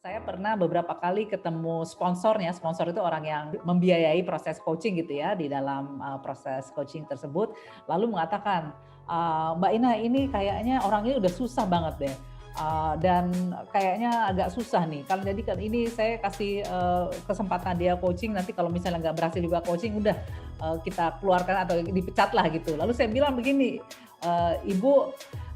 Saya pernah beberapa kali ketemu sponsornya, sponsor itu orang yang membiayai proses coaching gitu ya, di dalam, proses coaching tersebut, lalu mengatakan, "Mbak Ina, ini kayaknya orang ini udah susah banget deh, dan kayaknya agak susah nih, kalau jadi kan ini saya kasih, kesempatan dia coaching, nanti kalau misalnya nggak berhasil juga coaching, udah, kita keluarkan atau dipecat lah," gitu. Lalu saya bilang begini, "Ibu,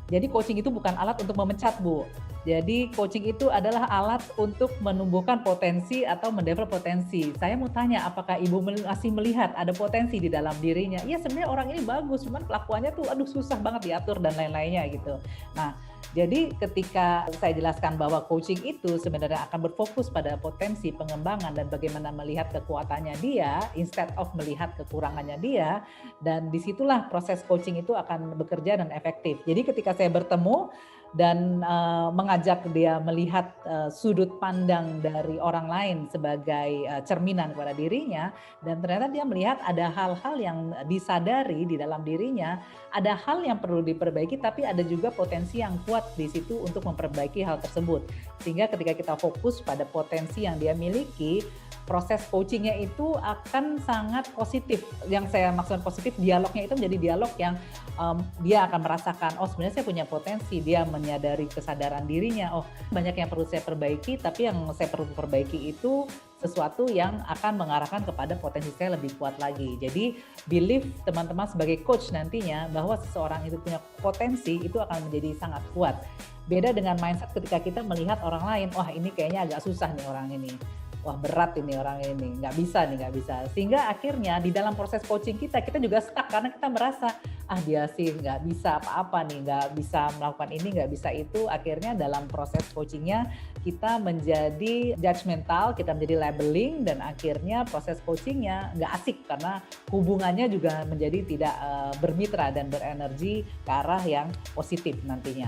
jadi coaching itu bukan alat untuk memecat, Bu. Jadi coaching itu adalah alat untuk menumbuhkan potensi atau mendevelop potensi. Saya mau tanya, apakah Ibu masih melihat ada potensi di dalam dirinya? Iya, sebenarnya orang ini bagus, cuman kelakuannya tuh aduh susah banget diatur dan lain-lainnya gitu. Nah, jadi ketika saya jelaskan bahwa coaching itu sebenarnya akan berfokus pada potensi pengembangan dan bagaimana melihat kekuatannya dia instead of melihat kekurangannya dia, dan disitulah proses coaching itu akan bekerja dan efektif. Jadi ketika saya bertemu dan, mengajak dia melihat, sudut pandang dari orang lain sebagai, cerminan kepada dirinya, dan ternyata dia melihat ada hal-hal yang disadari di dalam dirinya, ada hal yang perlu diperbaiki, tapi ada juga potensi yang kuat di situ untuk memperbaiki hal tersebut. Sehingga ketika kita fokus pada potensi yang dia miliki, proses coachingnya itu akan sangat positif. Yang saya maksud positif, dialognya itu menjadi dialog yang, dia akan merasakan, "Oh, sebenarnya saya punya potensi." Dia menyadari kesadaran dirinya, "Oh, banyak yang perlu saya perbaiki, tapi yang saya perlu perbaiki itu sesuatu yang akan mengarahkan kepada potensi saya lebih kuat lagi." Jadi, belief teman-teman sebagai coach nantinya bahwa seseorang itu punya potensi, itu akan menjadi sangat kuat. Beda dengan mindset ketika kita melihat orang lain, "Wah, ini kayaknya agak susah nih orang ini. Wah, berat ini orang ini, nggak bisa nih, nggak bisa." Sehingga akhirnya di dalam proses coaching kita juga stuck karena kita merasa, "Ah, dia sih nggak bisa apa-apa nih, nggak bisa melakukan ini, nggak bisa itu." Akhirnya dalam proses coachingnya kita menjadi judgmental, kita menjadi labeling, dan akhirnya proses coachingnya nggak asik karena hubungannya juga menjadi tidak, bermitra dan berenergi ke arah yang positif nantinya.